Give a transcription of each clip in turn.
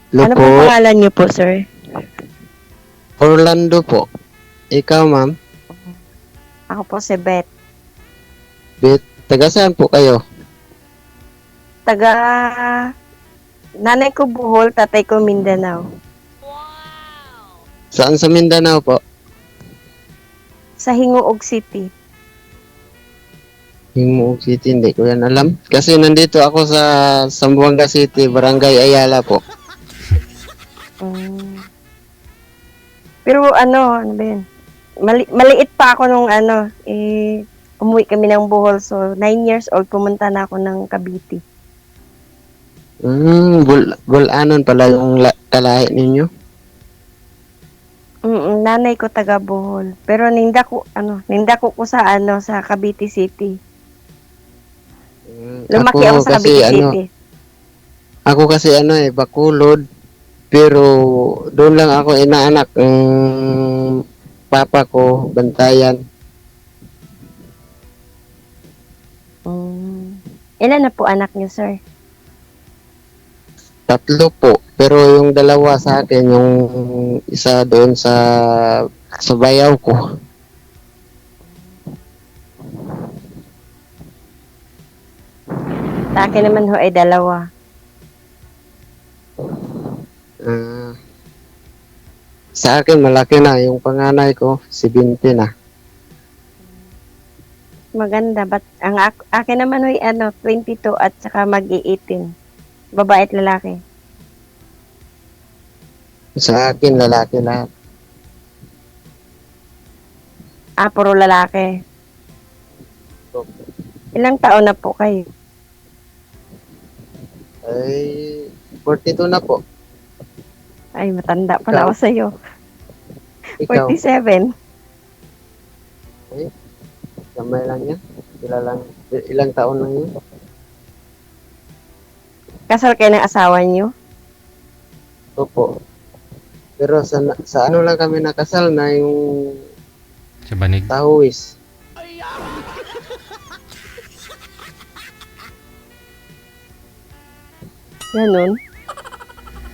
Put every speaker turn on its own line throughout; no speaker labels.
Hello
Ano
po,
pong pangalan niyo po, sir?
Orlando po. Ikaw, ma'am?
Ako po si Beth.
Taga saan po kayo?
Taga nanay ko Bohol, tatay ko Mindanao.
Saan sa Mindanao po?
Sa Hingoog City.
Himuog City, hindi ko yan alam. Kasi nandito ako sa Zamboanga City, Barangay Ayala po.
Mm. Pero ano ba yun? Maliit pa ako nung umuwi kami ng Bohol. So, 9 years old, pumunta na ako ng Cavite.
Bulanon pala yung kalahi ninyo.
Nanay ko taga Bohol. Pero ninda ko ko sa Cavite City. Lumaki ako sa Cavite City.
Ako kasi Bacolod. Pero doon lang ako inaanak. Papa ko, Bantayan.
Ilan na po anak niyo, sir?
3 po. Pero yung dalawa sa akin, yung isa doon sa bayaw ko.
Sa akin naman ho ay 2.
Sa akin, malaki na. Yung panganay ko, 70 na.
Maganda. But ang akin naman ay 22 at saka mag-18. Babae at lalaki.
Sa akin, lalaki lahat.
Puro lalaki. Ilang taon na po kayo?
Ay, 42 na po.
Ay, matanda pala ako sa'yo.
Ikaw?
47.
Ay, kamay lang yan. Ilang taon lang yun.
Kasal kayo ng asawa niyo?
Opo. Pero sa ano lang kami nakasal na yung
Sa banig.
tahuis.
Ganun.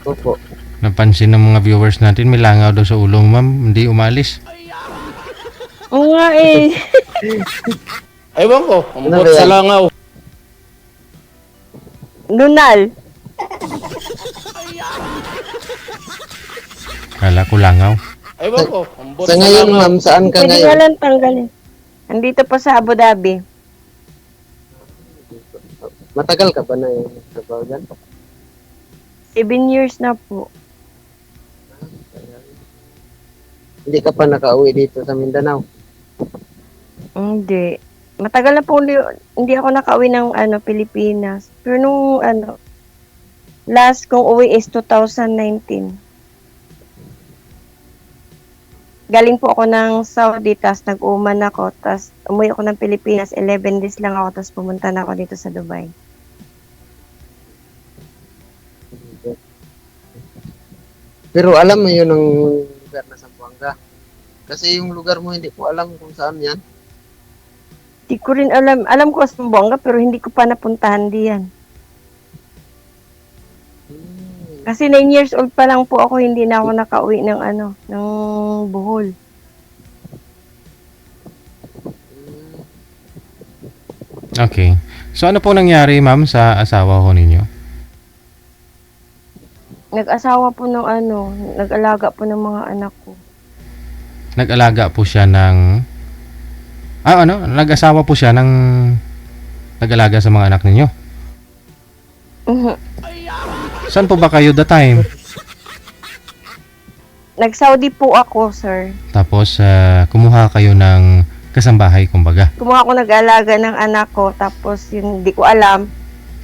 Opo.
Napansin ng mga viewers natin, may langaw daw sa ulo, ma'am. Hindi umalis.
Oo nga eh.
Ewan ko,
Ano
umbot
ba yan?
sa langaw.
Nunal.
Kala ko langaw.
Ewan ko, umbot
Sa
sa
ngayon,
langaw.
ma'am, saan ka
Pwede nga
ngayon?
lang tanggalin. Andito pa sa Abu Dhabi.
Matagal ka ba na yung trabaho dyan?
7 years na po.
Hindi ka pa nakauwi dito sa Mindanao?
Hindi. Matagal na po hindi ako nakauwi ng Pilipinas. Pero nung last kong uwi is 2019. Galing po ako ng Saudi, tas nag-uman ako, tas umuwi ako ng Pilipinas, 11 days lang ako, tas pumunta na ako dito sa Dubai.
Pero alam mo yun ang lugar na Zamboanga. Kasi yung lugar mo hindi ko alam kung saan yan.
Di ko rin alam. Alam ko Zamboanga, pero hindi ko pa napuntahan diyan. Kasi 9 years old pa lang po ako, hindi na ako nakauwi ng ng Bohol.
Okay. So ano po nangyari, ma'am, sa asawa ko ninyo?
Nag-asawa po ng nag-alaga po ng mga anak ko.
Nag-alaga po siya ng... Nag-asawa po siya ng... Nag-alaga sa mga anak ninyo? Saan po ba kayo the time?
Nag-Saudi po ako, sir.
Tapos, kumuha kayo ng kasambahay, kumbaga.
Kumuha ako nag-alaga ng anak ko, tapos yun, hindi ko alam.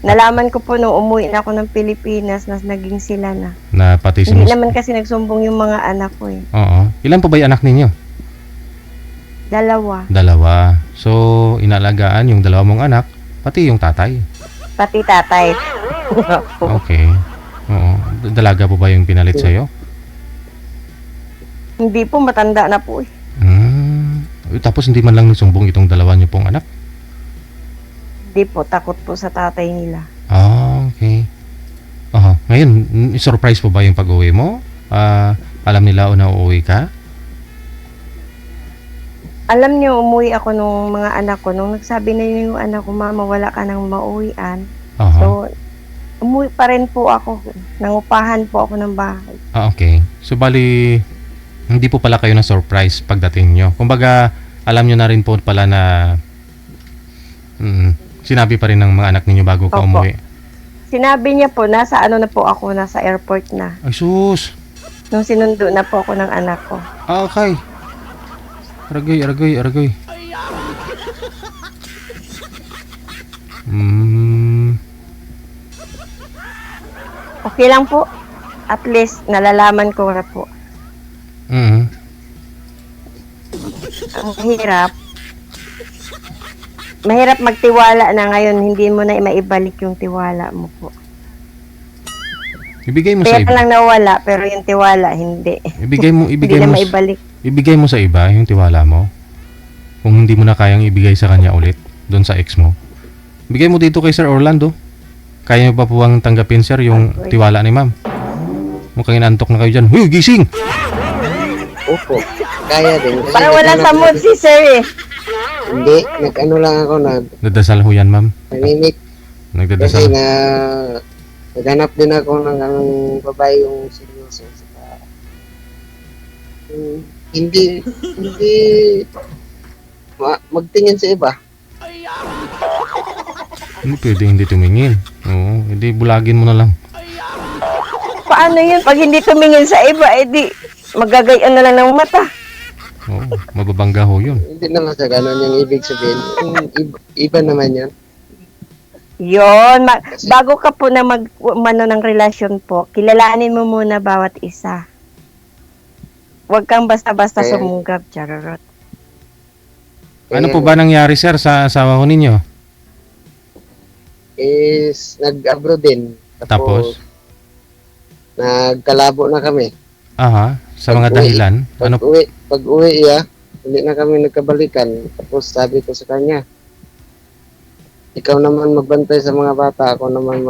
Nalaman ko po nung umuwi na ako ng Pilipinas na naging sila na.
Na pati si
Hindi
Miss...
naman kasi nagsumbong yung mga anak ko eh.
Oo. Ilan po ba yung anak ninyo?
2.
2. So, inalagaan yung 2 mong anak, pati yung tatay.
Pati tatay.
Okay. Oo. Dalaga po ba yung pinalit sa'yo?
Hindi po, matanda na po eh.
Tapos hindi man lang nasumbong itong 2 niyo pong anak?
Hindi po, takot po sa tatay nila.
Okay. Ngayon, surprise po ba yung pag-uwi mo? Alam nila na uuwi ka?
Alam niyo, umuwi ako nung mga anak ko. Nung nagsabi na yung anak ko, Mama, wala ka nang mauwian.
Aha.
So, umuwi pa rin po ako. Nangupahan po ako ng bahay.
Okay. So, bali, hindi po pala kayo na surprise pagdating nyo. Kumbaga, alam nyo na rin po pala na sinabi pa rin ng mga anak ninyo bago ka
Opo.
umuwi.
Sinabi niya po, nasa ano na po ako, nasa airport na.
Ay, sus!
Nung sinundo na po ako ng anak ko.
Okay. Aragay.
Okay lang po. At least, nalalaman ko na po. Ang mahirap magtiwala na ngayon, hindi mo na maibalik yung tiwala mo po.
Ibigay mo sa
Kaya
iba.
lang nawala, pero yung tiwala, hindi.
Ibigay
Hindi na
mo,
maibalik.
ibigay mo sa iba yung tiwala mo. Kung hindi mo na kayang ibigay sa kanya ulit, doon sa ex mo. Ibigay mo dito kay Sir Orlando. Kaya niyo ba po ang tanggapin, sir, yung
Okay.
tiwala ni ma'am? Mukhang inantok na kayo dyan. Huy, gising!
Opo, kaya din. Kasi
Parang wala sa mood si sir eh.
Hindi, nag-ano lang ako na
Nadasal ho yan, ma'am.
nanimik. Kasi
Nagdadasal.
naghanap din ako ng babae yung seryoso. Saka, hindi magtingin sa iba.
Hindi pwede hindi tumingin. Oo, hindi bulagin mo na lang.
Paano yun? Pag hindi tumingin sa iba, edi magagayan na lang ng mata.
Oo, mababangga ho yun.
Hindi naman sa ganun yung ibig sabihin. Iba naman yun.
Yun, bago ka po na mano ng relasyon po, kilalanin mo muna bawat isa. Huwag kang basta-basta
Okay.
sumunggab, charot.
Ano po ba nangyari, sir, sa asawa ho ninyo?
Is nag-abroad din.
Tapos?
Nagkalabo na kami.
Aha, sa mga
Pag-uwi.
dahilan. Ano?
Pag-uwi hindi na kami nagkabalikan. Tapos sabi ko sa kanya, ikaw naman magbantay sa mga bata, ako naman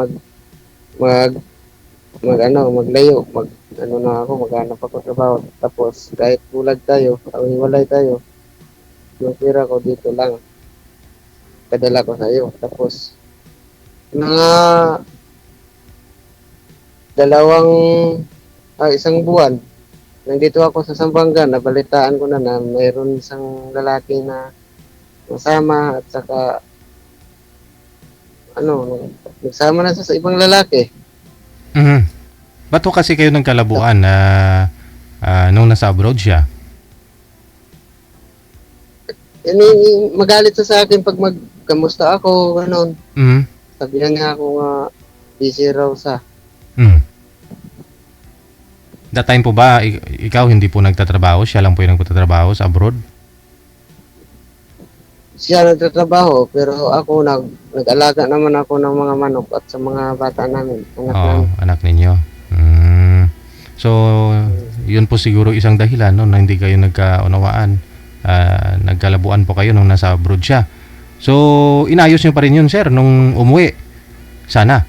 maglayo, maghanap ako trabaho. Tapos kahit bulag tayo, hiwalay tayo, yung pera ko dito lang, padala ko sa iyo. Tapos mga isang buwan, nandito ako sa Zamboanga, nabalitaan ko na mayroon isang lalaki na masama at saka nagsama na siya sa ibang lalaki.
Ba't ho kasi kayo nagkalabuan na nung nasa abroad siya?
Magalit siya sa akin pag magkamusta ako, gano'n. Sabihan niya ako nga, busy raw sa.
That time po ba, ikaw hindi po nagtatrabaho? Siya lang po yung nagtatrabaho sa abroad?
Siya nagtatrabaho, pero ako nag-alaga naman ako ng mga manok at sa mga bata namin.
Oo, anak ninyo. So, yun po siguro isang dahilan no, na hindi kayo nagkaunawaan. Nagkalabuan po kayo nung nasa abroad siya. So, inayos nyo pa rin yun, sir, nung umuwi. Sana.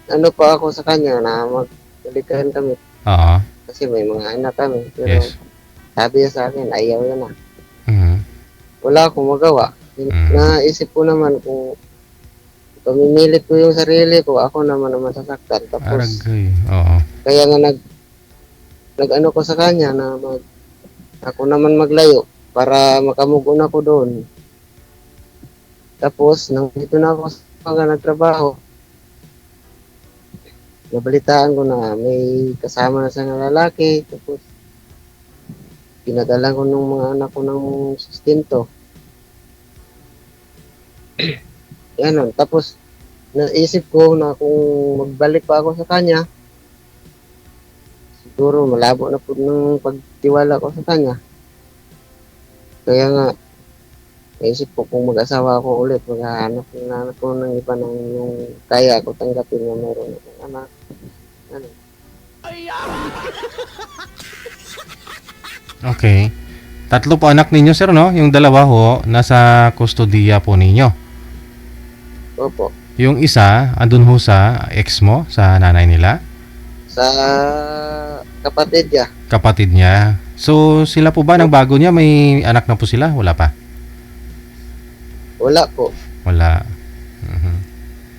Ano pa ako sa kanya na magbalikan kami.
Oo.
Kasi may mga anak kami. Pero
Yes.
sabi niya sa akin, ayaw niya na.
Mhm.
Wala akong magawa. Naisip ko naman kung pamimilit ko yung sarili ko, ako naman ang masasaktan. Tapos,
Aragay. Oo.
kaya nga nag-ano ko sa kanya na ako naman maglayo para makamugon ako doon. Tapos, nang dito na ako sa nagtrabaho, nabalitaan ko na may kasama na siyang lalaki. Tapos, pinadala ko ng mga anak ko ng sustento. Yan. Tapos, naisip ko na kung magbalik pa ako sa kanya, siguro malabo na po ng pagtiwala ko sa kanya. Kaya nga, naisip ko kung mag-asawa ako ulit, maghahanap ko ng iba ng yung kaya ko tanggapin na meron akong anak. Ano.
Okay. 3 po anak ninyo, sir, no? Yung 2 ho, nasa kustodiya po ninyo.
Opo.
Yung isa, andun ho sa ex mo, sa nanay nila,
Sa kapatid niya.
kapatid niya. So, sila po ba, nang bago niya, may anak na po sila? Wala pa?
Wala po.
Wala. Mhm.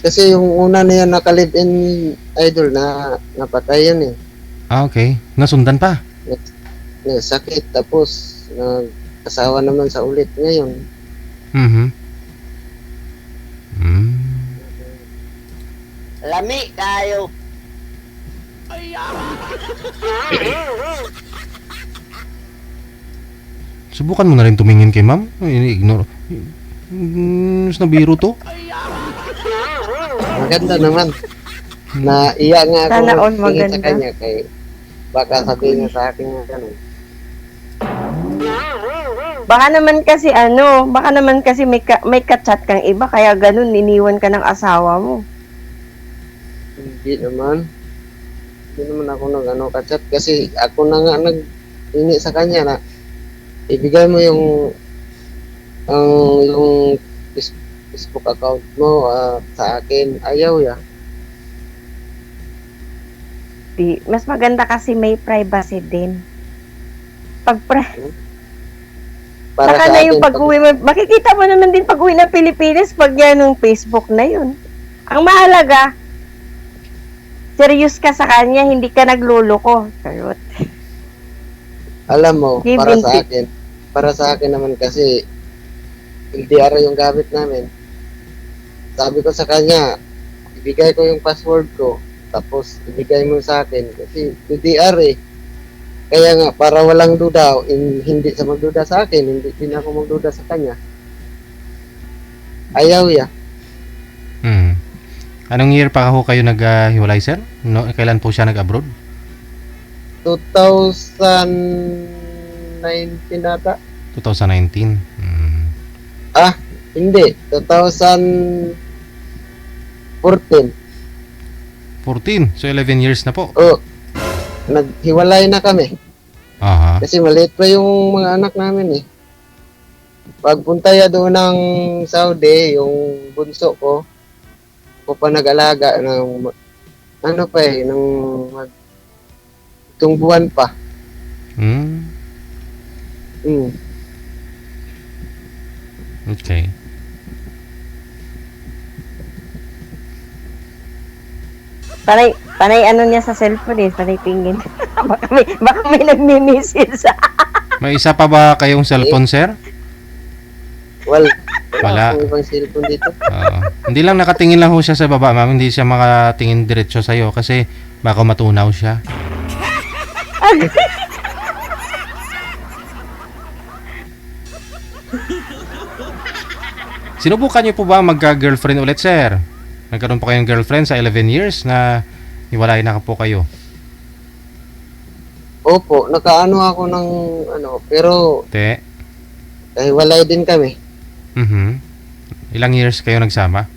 Kasi yung una na yan naka-live-in idol na napatay yan eh.
Ah, okay. Nasundan pa?
Sakit tapos nag-asawa naman sa ulit ngayon.
Mhm. Mm.
Lami tayo.
Subukan mo na rin tumingin kay ma'am. Ignore. Nabiro to.
Maganda naman. Naiya nga ako
Sana all
tingin sa
maganda.
kanya kay baka sabihin niya sa akin na gano'n.
Baka naman kasi may ka-chat kang iba, kaya ganun, iniwan ka ng asawa mo.
Hindi naman. Hindi naman ako kachat kasi ako na nga nag-ini sa kanya na ibigay mo yung Facebook account mo sa akin. Ayaw ya.
Mas maganda kasi may privacy din.
Para
Saka
sa
na
akin,
yung pag-uwi mo, makikita mo naman din pag-uwi ng Pilipinas pag yan ng Facebook na yun. Ang mahalaga, serious ka sa kanya, hindi ka nagluloko. Charot.
alam mo,
Give
para
and
sa
take.
akin, para sa akin naman kasi LDR yung gamit namin. Sabi ko sa kanya, ibigay ko yung password ko, tapos ibigay mo sa akin kasi LDR eh. Kaya nga, para walang duda, hindi sa magduda sa akin, hindi din ako magduda sa kanya. Ayaw ya.
Mm. Anong year pa ho kayo nag-hiwalay, sir? No, kailan po siya nag-abroad?
2019 nata.
2019. Mm.
Hindi, 2014.
14. So, 11 years na po.
Oh, naghiwalay na kami.
Aha.
Kasi maliit pa yung mga anak namin eh. Pagpunta ya doon ng Saudi, yung bunso ko, ako pa nag-alaga ng itong buwan pa.
Mm.
Mm.
Okay.
Panay ano niya sa cellphone eh, panay tingin. baka may nagmi-message.
May isa pa ba kayong cellphone, sir?
Wala
Wala.
akong ibang cellphone dito.
Oo. Hindi lang nakatingin lang ho siya sa baba, ma'am. Hindi siya makatingin diretso sa'yo kasi baka matunaw siya. Sinubukan niyo po ba magka-girlfriend ulit, sir? Nagkaroon po kayong girlfriend sa 11 years na hiwalay na po kayo.
Opo, nakaano ako ng pero
Te?
nahiwalay din kami.
Mhm. Ilang years kayo nagsama?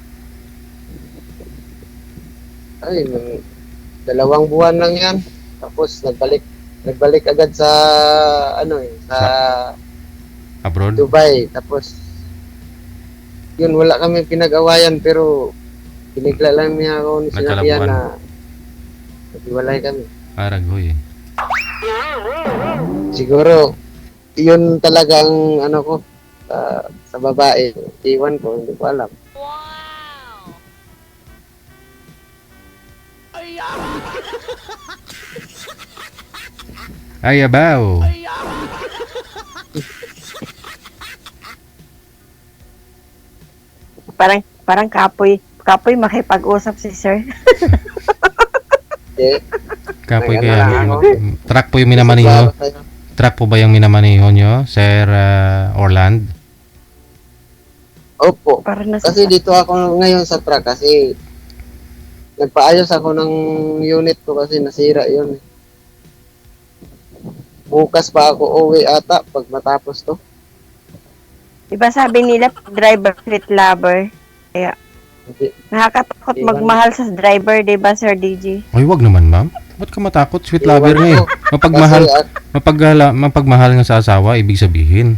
Ay, 2 buwan lang yan. Tapos nagbalik agad sa sa
Abroad?
Dubai. Tapos yun, wala kami pinag-awayan pero binigla lang niya ako ni sinabihan
Nagkalabuan.
na naghiwalay kami.
Aragoy.
Siguro yun talagang ko sa babae. Iwan ko, hindi ko alam.
Ay, abaw.
Parang kapoy makipag-usap si sir.
Hindi.
Kapoy
Ayan
kaya.
na lang ako.
Truck po yung minamaniho.
Siguro sa'yo.
Truck po ba yung minamaniho nyo, Sir Orland?
Opo.
Para nasa
Kasi dito ako ngayon sa truck kasi nagpaayos ako ng unit ko kasi nasira yun. Bukas pa ako uwi ata pag matapos to.
Diba sabi nila, driver street lover. Kaya,
Hindi.
nakakatakot
Iwan.
magmahal sa driver, diba, Sir DJ?
Ay, wag naman, ma'am. Ba't ka matakot? Sweet lover
Iwan
nga eh.
ako.
Mapagmahal,
Kasi
mapagmahal nga sa asawa, ibig sabihin.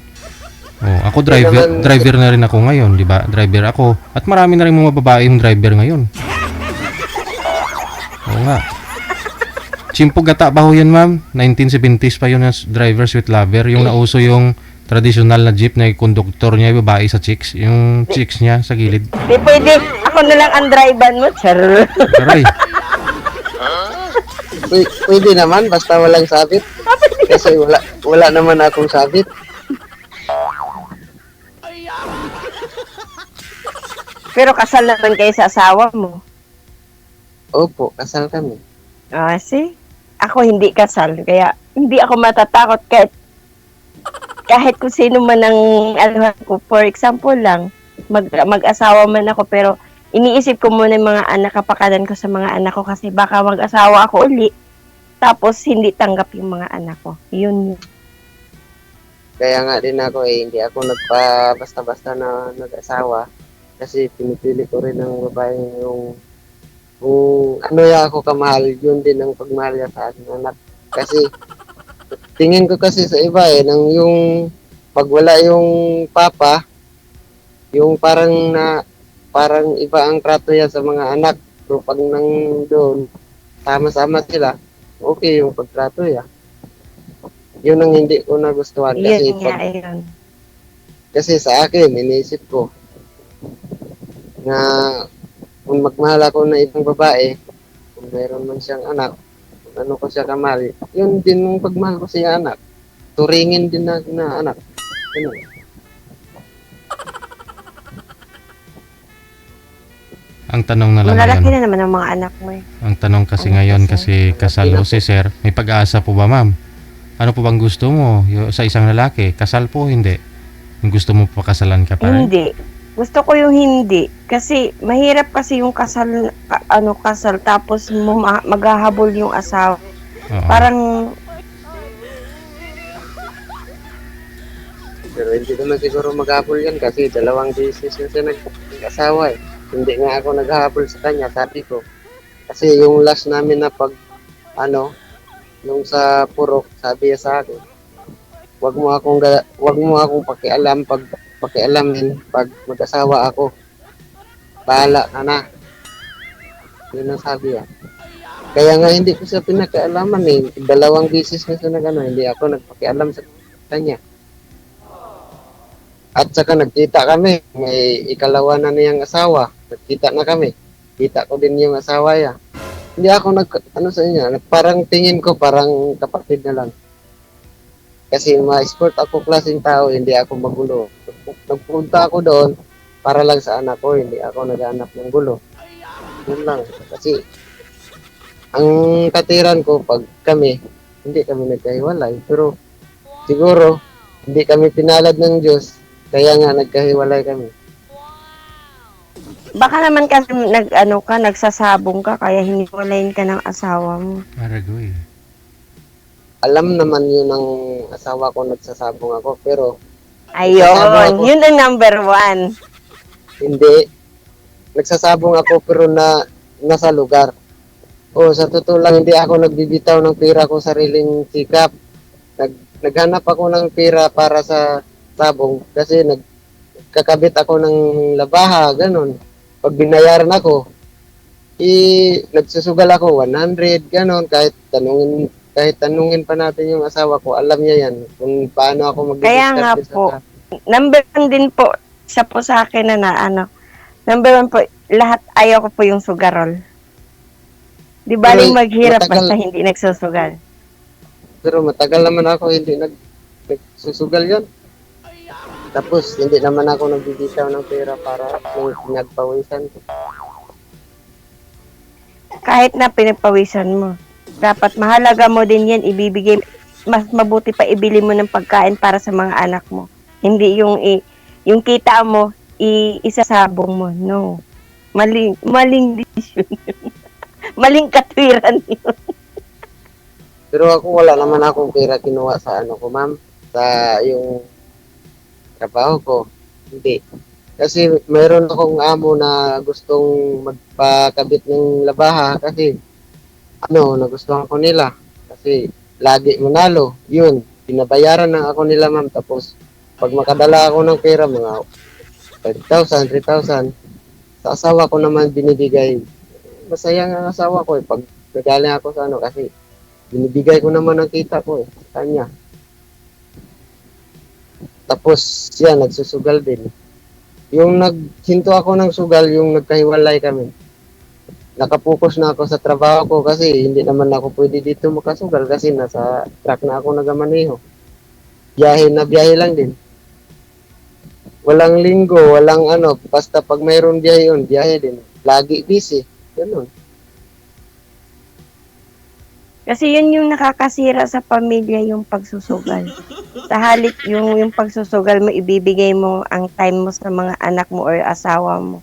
Oh, ako driver na rin ako ngayon, 'di ba? Driver ako. At marami na rin mga babae yung driver ngayon. Oo nga. Chimpog gata ba ho yan, ma'am? 1970s pa yun na driver sweet lover. Yung nauso yung traditional na jeep na yung conductor niya, yung babae sa chicks. Yung chicks niya sa gilid.
Di pwede, ako na lang ang driver mo, char.
Aray.
Pwede naman, basta walang sabit. Kasi wala naman akong sabit.
Pero kasal naman kayo sa asawa mo.
Opo, kasal kami.
Ah, see? Ako hindi kasal, kaya hindi ako matatakot kahit kung sino man ang anuhan ko. For example lang, mag-asawa man ako, pero iniisip ko muna yung mga anak, kapakanan ko sa mga anak ko kasi baka mag-asawa ako uli, tapos hindi tanggap yung mga anak ko. Yun.
Kaya nga din ako hindi ako basta-basta na nag-asawa. Kasi pinipili ko rin ng babae yung kung ano ya ako kamahal, yun din ang pagmahal niya sa aking anak. Kasi tingin ko kasi sa iba nang yung pag wala yung papa, yung parang iba ang trato niya sa mga anak. So pag nang doon, sama-sama sila, okay yung pagtrato niya. Yun ang hindi ko nagustuhan kasi
Yun.
kasi sa akin, iniisip ko na kung magmahal ako na ibang babae, kung mayroon man siyang anak, kung ano ko siya kamahal, yun din yung pagmahal ko siya anak. Turingin din na anak. Ganun.
Ang tanong na lang
Malalaki
ngayon.
na naman ang mga anak mo eh.
Ang tanong kasi ngayon kasi kasal ho si sir, may pag-asa po ba, ma'am? Ano po bang gusto mo sa isang lalaki? Kasal po, hindi? Gusto mo pa kasalan ka pa rin?
Hindi. Gusto ko yung hindi. Kasi mahirap kasi yung kasal tapos maghahabol yung asawa.
Oo.
Parang
Pero hindi naman siguro maghabol yan kasi 2 beses na siya nag-asawa eh. Hindi nga ako naghahabol sa kanya, sabi ko. Kasi yung last namin na nung sa Purok, sabi niya sa akin, wag mo akong pakialamin pag mag-asawa ako. Bahala ka na. Yun ang sabi niya. Kaya nga hindi ko siya pinakialaman eh. 2 beses na siya hindi ako nagpakialam sa kanya. At saka nagkita kami, may ikalawa na niyang asawa. Nagkita na kami. Kita ko din yung asawa niya. Hindi ako sa inyo, parang tingin ko parang kapatid na lang. Kasi ma-sport ako klaseng tao, hindi ako magulo. Nagpunta ako doon para lang sa anak ko, hindi ako naghanap ng gulo. Yun lang. Kasi ang katiran ko pag hindi kami nagkahiwalay. Pero siguro, hindi kami pinalad ng Diyos, kaya nga nagkahiwalay kami.
baka naman kasi nagsasabong ka kaya hiniwalayin ka ng asawa mo.
Aragoy.
Alam naman yun ng asawa ko nagsasabong ako, pero
Ayun, yun ang number 1.
hindi. Nagsasabong ako pero nasa lugar. O sa totoo lang, hindi ako nagbibitaw ng pera ko sariling sikap. Naghanap ako ng pera para sa sabong kasi nagkakabit ako ng labaha, ganun. Pag binayaran ako, nagsusugal ako 100, ganun. Kahit tanungin pa natin yung asawa ko, alam niya yan kung paano ako mag-discard.
Kaya nga po, number 1 din po, isa po sa akin number 1 po, lahat ayaw ko po yung sugarol. Di baling maghirap basta hindi nagsusugal.
Pero matagal naman ako hindi nagsusugal yun. Tapos hindi naman ako nagbibitaw ng pera para pinagpawisan ko.
Kahit na pinagpawisan mo, dapat mahalaga mo din yan, ibibigay, mas mabuti pa ibili mo ng pagkain para sa mga anak mo. Hindi yung kita mo, isasabong mo. No. Maling decision. Maling katwiran yun.
Pero ako wala naman akong pera kinuha sa ko, ma'am. Sa yung trabaho ko. Hindi. Kasi mayroon akong amo na gustong magpakabit ng labaha kasi nagustuhan ko nila. Kasi lagi manalo. Yun, pinabayaran na ako nila, ma'am. Tapos pag makadala ako ng pera, mga 5,000, 3,000, sa asawa ko naman binibigay. Masaya nga ang asawa ko eh, pag nagaling ako sa ano, kasi binibigay ko naman ang kita ko eh, sa kanya. Tapos siya, nagsusugal din. Yung naghinto ako ng sugal, yung nagkahiwalay kami. Nakapokus na ako sa trabaho ko kasi hindi naman ako pwede dito makasugal kasi nasa truck na ako nagamaneho. Biyahe lang din. Walang linggo, walang ano, basta pag mayroon biyahe yun, biyahe din. Lagi busy. Ganun.
Kasi yun yung nakakasira sa pamilya, yung pagsusugal. Sa halip yung pagsusugal mo, ibibigay mo ang time mo sa mga anak mo or asawa mo.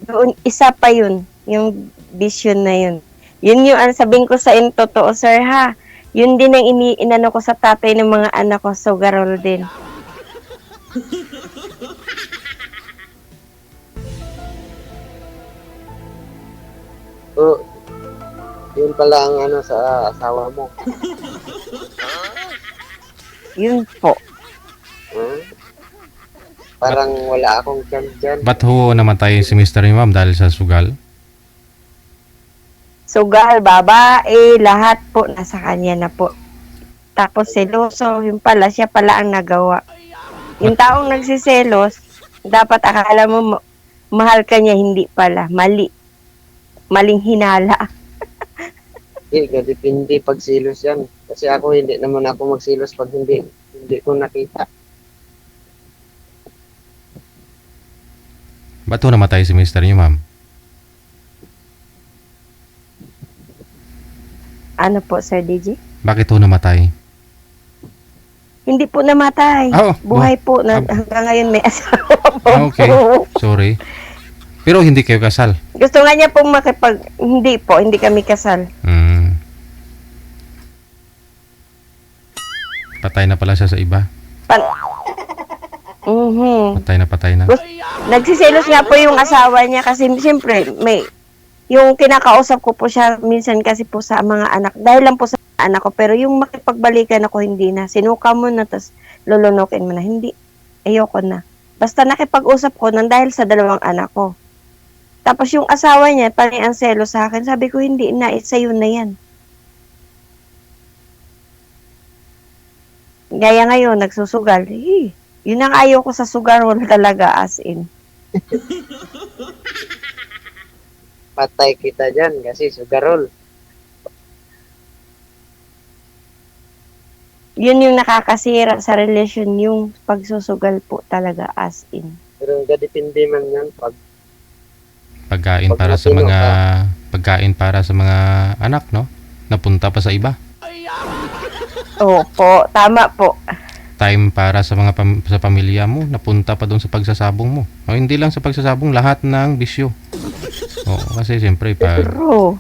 Doon, isa pa yun, yung vision na yun. Yun yung sabihin ko sa inyo, totoo sir ha. Yun din ang inano ko sa tatay ng mga anak ko, sugarol din.
So, yun pala ang ano sa asawa mo.
Yun po.
Huh? Parang wala akong chance dyan.
Ba't ho namatay si Mr. ni ma'am dahil sa sugal?
Sugal, babae, lahat po nasa kanya na po. Tapos seloso, yun pala, siya pala ang nagawa. Yung taong nagsiselos, dapat akala mo mahal ka niya, hindi pala. Mali. Maling hinala.
Depende pag silos yan. Kasi ako hindi naman ako magsilos pag hindi ko nakita.
Ba't ho namatay si Mr. niyo ma'am?
Ano po, Sir DJ?
Bakit ho namatay?
Hindi po namatay.
Oh,
Buhay po. Hanggang ngayon may asawa po.
Okay. Sorry. Pero hindi kayo kasal?
Gusto nga niya pong hindi po, hindi kami kasal.
Patay na pala siya sa iba. Patay na.
Nagsiselos nga po yung asawa niya kasi siyempre yung kinakausap ko po siya minsan kasi po sa mga anak. Dahil lang po sa anak ko. Pero yung makipagbalikan ako, hindi na. Sinuka mo na, tapos lulunukin mo na. Hindi. Ayoko na. Basta nakipag-usap ko nang dahil sa dalawang anak ko. Tapos yung asawa niya, parang ang selos sa akin. Sabi ko, hindi na. Sa'yo na yan. Gaya ngayon, nagsusugal. Yun ang ayaw ko sa sugar. Wala talaga as in.
Patay kita dyan kasi sugarol.
Yun yung nakakasira sa relasyon, yung pagsusugal po talaga as in.
Pero depende man yan pag
Pagkain
Pag
para sa
matino
mga pagkain para sa mga anak, no? Napunta pa sa iba.
Opo, tama po.
Time para sa mga sa pamilya mo, napunta pa doon sa pagsasabong mo. O, hindi lang sa pagsasabong, lahat ng bisyo. Kasi siyempre
True.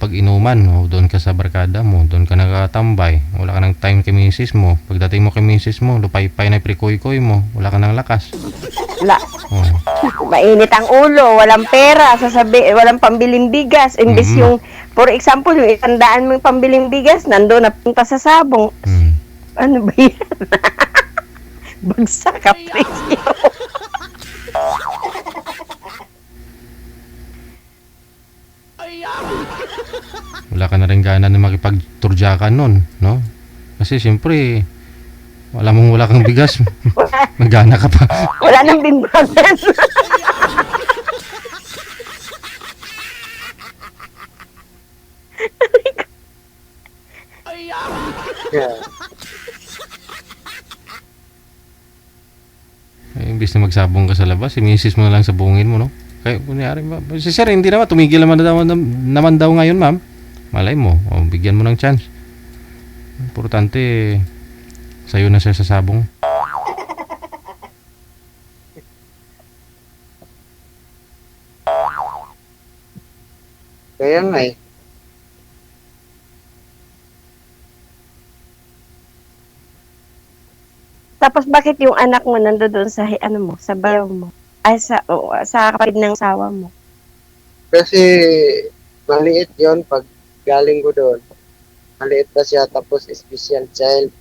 pag inuman, doon ka sa barkada mo, doon ka nakatambay. Wala ka ng time kay misis mo. Pagdating mo kay misis mo, lupay-pay na prikoy-koy mo. Wala ka ng lakas.
Mainit ang ulo, walang pera, walang pambiling bigas. Imbis yung, for example, yung 100 mong pambiling bigas, nandoon napunta sa sabong. Ano ba yan? Bagsak ka presyo.
Wala ka na rin gana na makipagturjakan nun, no? Kasi siyempre, wala kang bigas. Nagana ka pa.
Wala nang bimbagan.
yeah.
Imbis na magsabong ka sa labas, si misis mo na lang sabungin mo, no? Kaya kunyari, si sir, hindi naman, tumigil naman daw ngayon, ma'am. Malay mo, bigyan mo ng chance. Importante, sa'yo na siya sa sabong.
Kaya nga eh.
Tapos bakit yung anak mo nandoon sa sa bayaw mo? Ay sa kapatid ng asawa mo.
Kasi maliit yon pag galing ko doon. Maliit pa siya tapos special child.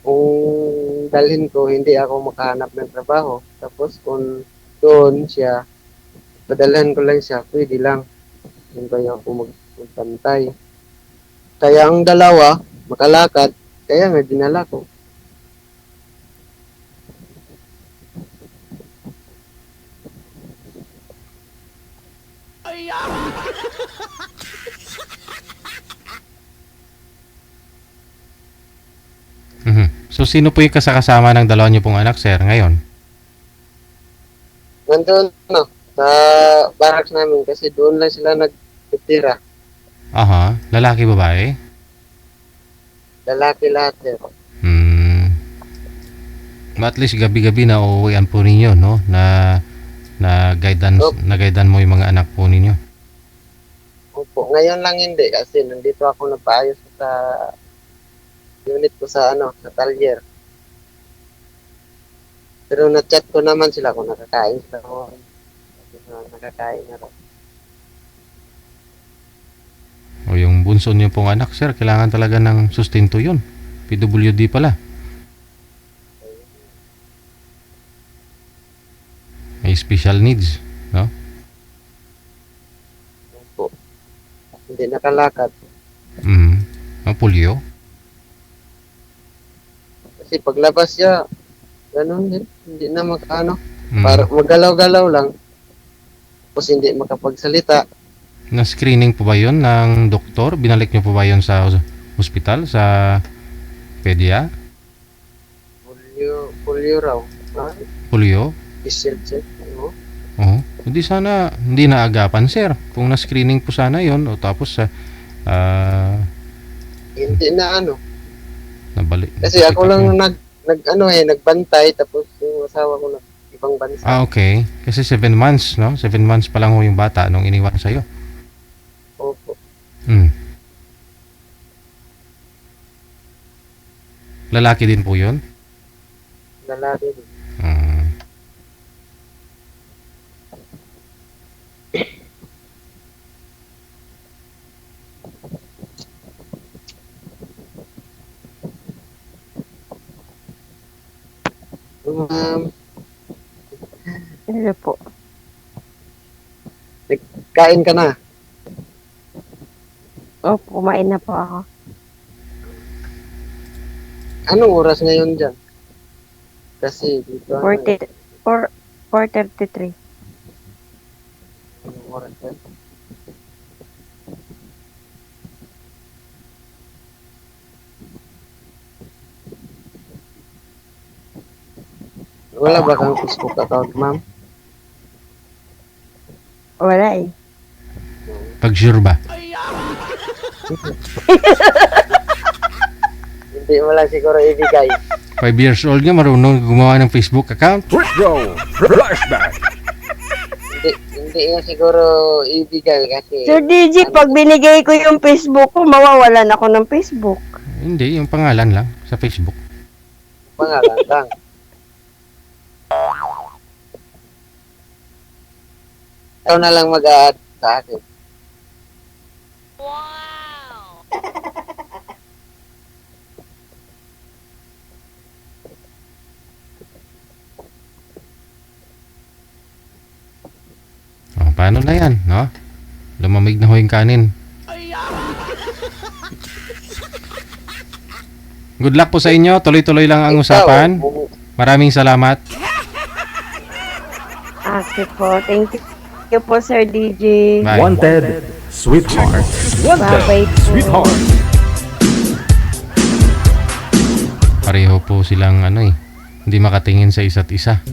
Kung dalhin ko, hindi ako makahanap ng trabaho. Tapos kung doon siya, padalhan ko lang siya, pwede lang. Hindi ako magpantay. Kaya ang dalawa, makalakad, kaya nga dinala ko.
So, sino po yung kasama ng dalawa niyo pong anak, sir, ngayon?
Nandun, sa barracks namin kasi doon lang sila nagtitira.
Aha, lalaki, babae?
Lalaki lahat, sir.
At least gabi-gabi na uuwian po ninyo, no? Na guidean mo yung mga anak po ninyo.
Opo, ngayon lang hindi kasi nandito ako nagpaayos sa unit ko sa sa talyer. Pero na-chat ko naman sila kung nakakain sila o nakakain na rin.
O yung bunso niyo pong anak, sir, kailangan talaga ng sustento yun. PWD pala. May special needs, no?
Opo. Hindi nakalakad.
Ang polio.
Kasi paglabas niya, ganun din. Hindi na makaano.
Mm.
Para magalaw-galaw lang. Tapos hindi makapagsalita.
Na-screening po ba yun ng doktor? Binalik niyo po ba yun sa hospital, sa pedia?
Polio raw.
Polio?
Check.
Oo. Hindi sana, hindi naagapan, sir. Kung na-screening po sana yun, o tapos
Hindi na
nabalik.
Kasi ako lang nagbantay tapos yung asawa ko na ibang bansa.
Okay. Kasi 7 months, no? 7 months pa lang ho yung bata nung iniwan sa'yo.
Opo.
Lalaki din po yun?
Lalaki din.
Hello po.
Kain ka na.
Opo, kumain na po ako.
Anong oras ngayon dyan? Kasi dito
4:33.
Anong oras yan? Wala ba kang Facebook account, ma'am?
Wala eh.
Pag-sure ba?
Hindi mo lang siguro ibigay.
5 years old nga, marunong gumawa ng Facebook account?
Hindi nga siguro ibigay kasi
Sir DJ, pag binigay ko yung Facebook ko, mawawalan ako ng Facebook.
Hindi, yung pangalan lang sa Facebook.
pangalan lang. Ikaw na lang mag-a-add sa akin.
Paano na yan, no? Lumamig na ho yung kanin. Good luck po sa inyo. Tuloy-tuloy lang ang usapan. Maraming salamat.
Okay po. Thank you po, Sir DJ.
Bye.
Wanted, sweetheart. Wanted,
Bye-bye po.
sweetheart.
Pareho po silang hindi makatingin sa isa't isa.